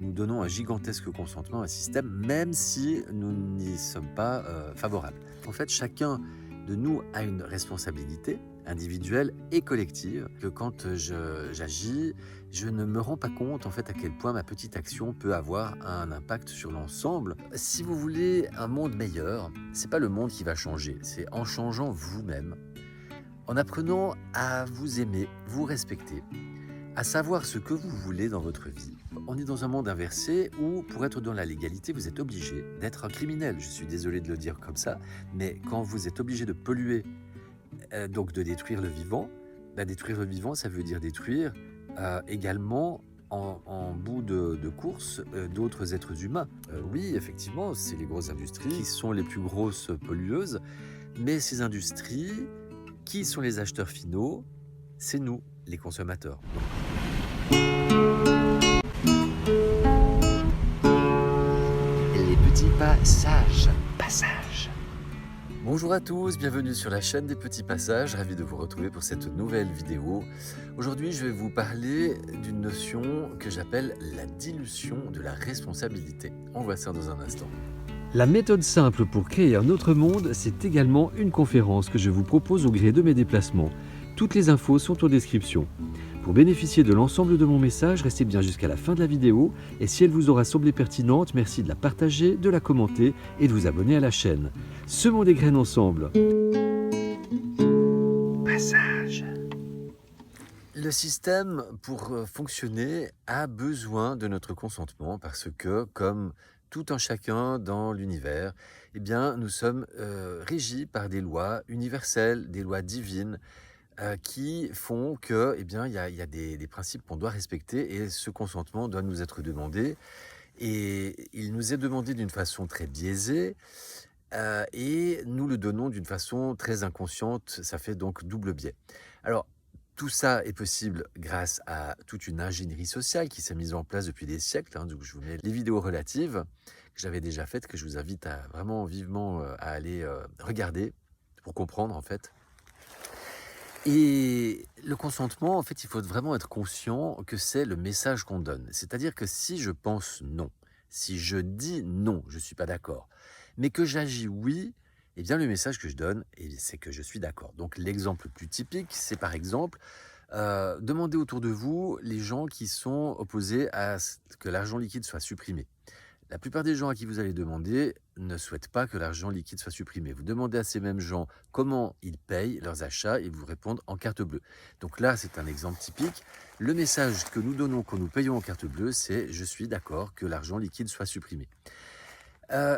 nous donnons un gigantesque consentement à un système, même si nous n'y sommes pas favorables. En fait, chacun de nous a une responsabilité individuelle et collective, que quand j'agis, je ne me rends pas compte en fait à quel point ma petite action peut avoir un impact sur l'ensemble. Si vous voulez un monde meilleur, c'est pas le monde qui va changer, c'est en changeant vous-même, en apprenant à vous aimer, vous respecter, à savoir ce que vous voulez dans votre vie. On est dans un monde inversé où, pour être dans la légalité, vous êtes obligé d'être un criminel. Je suis désolé de le dire comme ça, mais quand vous êtes obligé de polluer, donc de détruire le vivant, détruire le vivant, ça veut dire détruire également en bout de course d'autres êtres humains. Oui, effectivement, c'est les grosses industries qui sont les plus grosses pollueuses, mais ces industries, qui sont les acheteurs finaux? C'est nous, les consommateurs. Les petits passages. Bonjour à tous, bienvenue sur la chaîne des petits passages, ravi de vous retrouver pour cette nouvelle vidéo. Aujourd'hui, je vais vous parler d'une notion que j'appelle la dilution de la responsabilité. On voit ça dans un instant. La méthode simple pour créer un autre monde, c'est également une conférence que je vous propose au gré de mes déplacements. Toutes les infos sont en description. Pour bénéficier de l'ensemble de mon message, restez bien jusqu'à la fin de la vidéo et si elle vous aura semblé pertinente, merci de la partager, de la commenter et de vous abonner à la chaîne. Semons des graines ensemble. Passage. Le système, pour fonctionner, a besoin de notre consentement parce que, comme tout un chacun dans l'univers, eh bien, nous sommes régis par des lois universelles, des lois divines, qui font que, eh bien, il y a des principes qu'on doit respecter et ce consentement doit nous être demandé. Et il nous est demandé d'une façon très biaisée et nous le donnons d'une façon très inconsciente, ça fait donc double biais. Alors, tout ça est possible grâce à toute une ingénierie sociale qui s'est mise en place depuis des siècles. Donc je vous mets les vidéos relatives que j'avais déjà faites, que je vous invite à vraiment vivement à aller regarder pour comprendre en fait. Et le consentement, en fait, il faut vraiment être conscient que c'est le message qu'on donne. C'est-à-dire que si je pense non, si je dis non, je ne suis pas d'accord, mais que j'agis oui, eh bien le message que je donne, c'est que je suis d'accord. Donc l'exemple le plus typique, c'est par exemple, demandez autour de vous les gens qui sont opposés à ce que l'argent liquide soit supprimé. La plupart des gens à qui vous allez demander ne souhaitent pas que l'argent liquide soit supprimé. Vous demandez à ces mêmes gens comment ils payent leurs achats et ils vous répondent en carte bleue. Donc là, c'est un exemple typique. Le message que nous donnons quand nous payons en carte bleue, c'est « je suis d'accord que l'argent liquide soit supprimé ».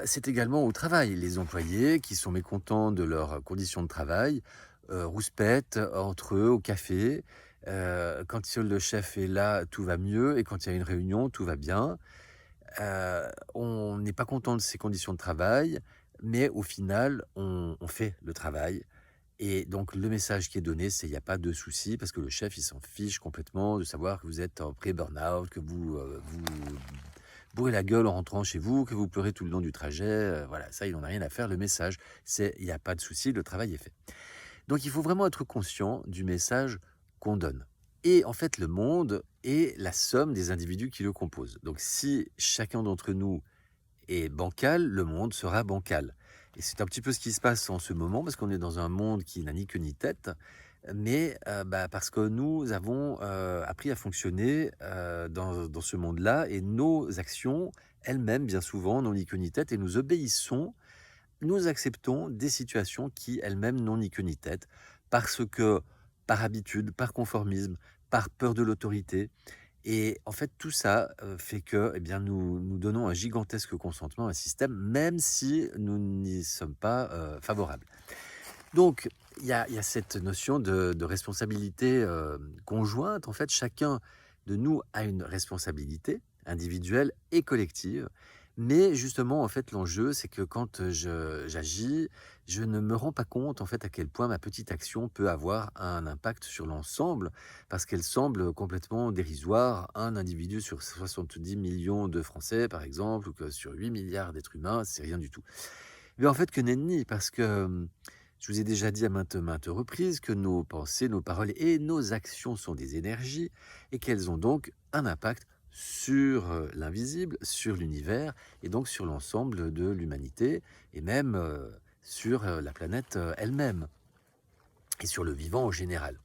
C'est également au travail. Les employés qui sont mécontents de leurs conditions de travail rouspètent entre eux au café. Quand le chef est là, tout va mieux et quand il y a une réunion, tout va bien. On n'est pas content de ses conditions de travail, mais au final, on fait le travail et donc le message qui est donné, c'est: il y a pas de souci parce que le chef, il s'en fiche complètement de savoir que vous êtes en pré-burnout, que vous bourrez la gueule en rentrant chez vous, que vous pleurez tout le long du trajet, voilà, ça, il en a rien à faire. Le message, c'est: il y a pas de souci, le travail est fait. Donc il faut vraiment être conscient du message qu'on donne. Et en fait, le monde est la somme des individus qui le composent. Donc si chacun d'entre nous est bancal, le monde sera bancal. Et c'est un petit peu ce qui se passe en ce moment, parce qu'on est dans un monde qui n'a ni queue ni tête, mais parce que nous avons appris à fonctionner dans ce monde-là, et nos actions, elles-mêmes, bien souvent, n'ont ni queue ni tête, et nous obéissons, nous acceptons des situations qui elles-mêmes n'ont ni queue ni tête, parce que par habitude, par conformisme, par peur de l'autorité. Et en fait, tout ça fait que eh bien, nous donnons un gigantesque consentement à un système, même si nous n'y sommes pas favorables. Donc, il y a cette notion de responsabilité conjointe. En fait, chacun de nous a une responsabilité individuelle et collective. Mais justement, en fait, l'enjeu, c'est que quand j'agis, je ne me rends pas compte, en fait, à quel point ma petite action peut avoir un impact sur l'ensemble, parce qu'elle semble complètement dérisoire. Un individu sur 70 millions de Français, par exemple, ou que sur 8 milliards d'êtres humains, c'est rien du tout. Mais en fait, que nenni, parce que je vous ai déjà dit à maintes reprises que nos pensées, nos paroles et nos actions sont des énergies et qu'elles ont donc un impact sur l'invisible, sur l'univers, et donc sur l'ensemble de l'humanité, et même sur la planète elle-même, et sur le vivant en général.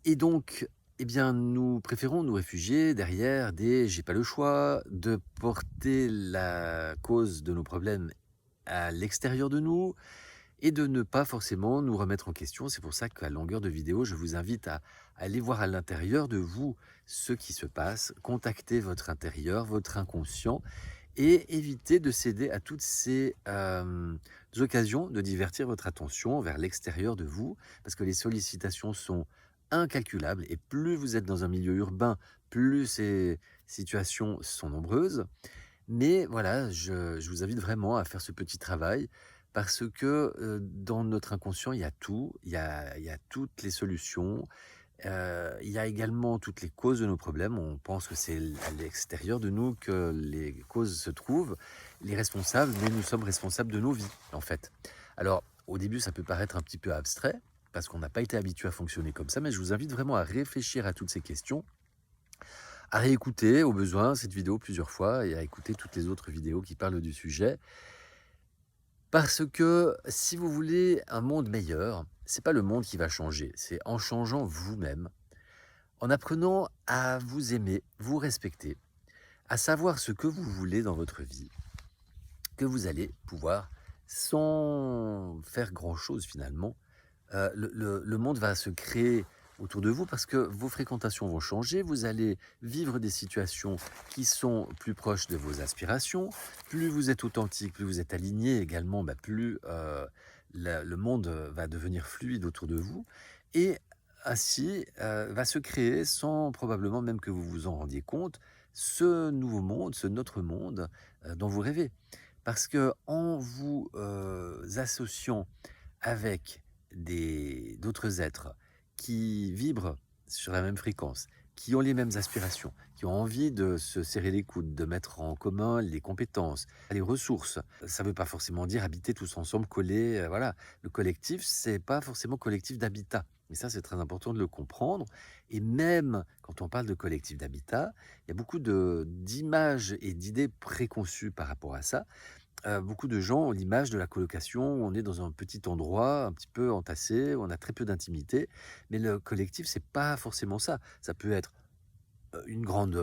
Et donc, eh bien, nous préférons nous réfugier derrière des «j'ai pas le choix», de porter la cause de nos problèmes à l'extérieur de nous, et de ne pas forcément nous remettre en question. C'est pour ça qu'à longueur de vidéo, je vous invite à aller voir à l'intérieur de vous ce qui se passe, contacter votre intérieur, votre inconscient, et éviter de céder à toutes ces occasions de divertir votre attention vers l'extérieur de vous, parce que les sollicitations sont incalculables, et plus vous êtes dans un milieu urbain, plus ces situations sont nombreuses. Mais voilà, je vous invite vraiment à faire ce petit travail, parce que dans notre inconscient, il y a tout, il y a toutes les solutions, il y a également toutes les causes de nos problèmes. On pense que c'est à l'extérieur de nous que les causes se trouvent, les responsables, mais nous sommes responsables de nos vies, en fait. Alors, au début, ça peut paraître un petit peu abstrait, parce qu'on n'a pas été habitué à fonctionner comme ça, mais je vous invite vraiment à réfléchir à toutes ces questions, à réécouter au besoin cette vidéo plusieurs fois, et à écouter toutes les autres vidéos qui parlent du sujet. Parce que si vous voulez un monde meilleur, c'est pas le monde qui va changer, c'est en changeant vous-même, en apprenant à vous aimer, vous respecter, à savoir ce que vous voulez dans votre vie, que vous allez pouvoir, sans faire grand-chose finalement, le monde va se créer autour de vous, parce que vos fréquentations vont changer, vous allez vivre des situations qui sont plus proches de vos aspirations. Plus vous êtes authentique, plus vous êtes aligné également, plus le monde va devenir fluide autour de vous, et ainsi va se créer, sans probablement même que vous vous en rendiez compte, ce nouveau monde, ce notre monde dont vous rêvez. Parce que en vous associant avec d'autres êtres qui vibrent sur la même fréquence, qui ont les mêmes aspirations, qui ont envie de se serrer les coudes, de mettre en commun les compétences, les ressources. Ça ne veut pas forcément dire habiter tous ensemble, collés, voilà. Le collectif, c'est pas forcément collectif d'habitat. Et ça, c'est très important de le comprendre. Et même quand on parle de collectif d'habitat, il y a beaucoup d'images et d'idées préconçues par rapport à ça. Beaucoup de gens ont l'image de la colocation, où on est dans un petit endroit, un petit peu entassé, où on a très peu d'intimité. Mais le collectif, c'est pas forcément ça. Ça peut être une grande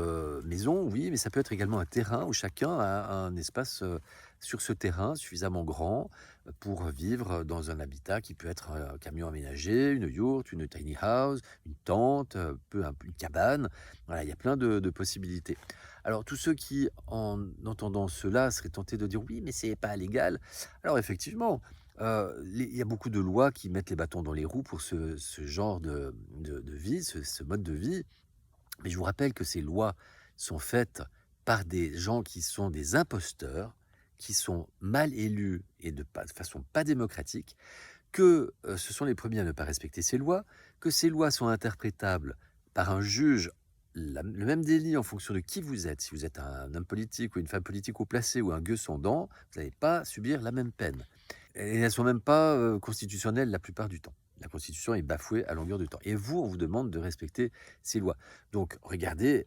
maison, oui, mais ça peut être également un terrain où chacun a un espace sur ce terrain suffisamment grand pour vivre dans un habitat qui peut être un camion aménagé, une yourte, une tiny house, une tente, une cabane. Voilà, il y a plein de possibilités. Alors, tous ceux qui, en entendant cela, seraient tentés de dire oui, mais c'est pas légal. Alors, effectivement, il y a beaucoup de lois qui mettent les bâtons dans les roues pour ce genre de vie, ce mode de vie. Mais je vous rappelle que ces lois sont faites par des gens qui sont des imposteurs, qui sont mal élus et de façon pas démocratique, que ce sont les premiers à ne pas respecter ces lois, que ces lois sont interprétables par un juge, le même délit en fonction de qui vous êtes. Si vous êtes un homme politique ou une femme politique haut placée ou un gueux sans dents, vous n'allez pas subir la même peine. Et elles ne sont même pas constitutionnelles la plupart du temps. La Constitution est bafouée à longueur de temps. Et vous, on vous demande de respecter ces lois. Donc, regardez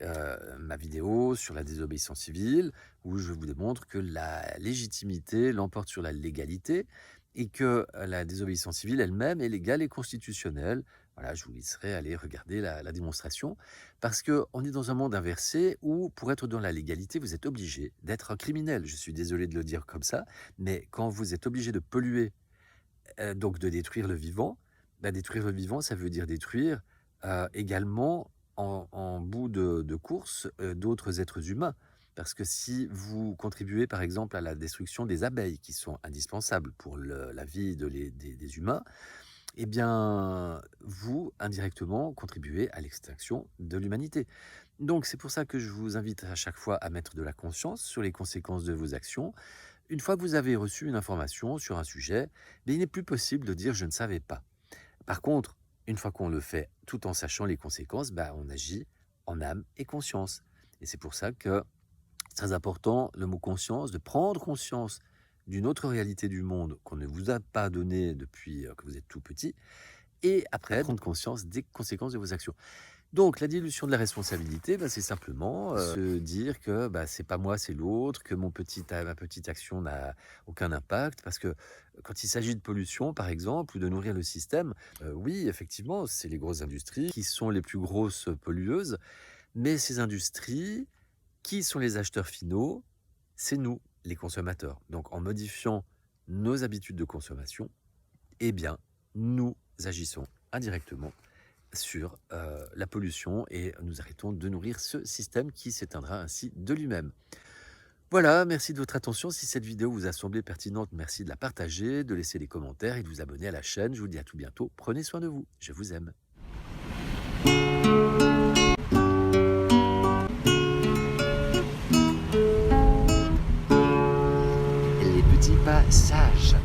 ma vidéo sur la désobéissance civile, où je vous démontre que la légitimité l'emporte sur la légalité, et que la désobéissance civile elle-même est légale et constitutionnelle. Voilà, je vous laisserai aller regarder la démonstration, parce qu'on est dans un monde inversé où, pour être dans la légalité, vous êtes obligé d'être un criminel. Je suis désolé de le dire comme ça, mais quand vous êtes obligé de polluer, donc de détruire le vivant, détruire le vivant, ça veut dire détruire également en bout de course d'autres êtres humains. Parce que si vous contribuez par exemple à la destruction des abeilles, qui sont indispensables pour la vie des humains, eh bien, vous, indirectement, contribuez à l'extinction de l'humanité. Donc, c'est pour ça que je vous invite à chaque fois à mettre de la conscience sur les conséquences de vos actions. Une fois que vous avez reçu une information sur un sujet, il n'est plus possible de dire « je ne savais pas ». Par contre, une fois qu'on le fait tout en sachant les conséquences, on agit en âme et conscience. Et c'est pour ça que c'est très important, le mot conscience, de prendre conscience d'une autre réalité du monde qu'on ne vous a pas donnée depuis que vous êtes tout petit, et après prendre conscience des conséquences de vos actions. Donc la dilution de la responsabilité, bah, c'est simplement, se dire que, bah, c'est pas moi, c'est l'autre, que ma petite action n'a aucun impact. Parce que quand il s'agit de pollution, par exemple, ou de nourrir le système, oui, effectivement, c'est les grosses industries qui sont les plus grosses pollueuses. Mais ces industries, qui sont les acheteurs finaux? C'est nous, les consommateurs. Donc en modifiant nos habitudes de consommation, eh bien, nous agissons indirectement sur la pollution et nous arrêtons de nourrir ce système qui s'éteindra ainsi de lui-même. Voilà, merci de votre attention. Si cette vidéo vous a semblé pertinente, merci de la partager, de laisser des commentaires et de vous abonner à la chaîne. Je vous dis à tout bientôt. Prenez soin de vous. Je vous aime. Les petits passages.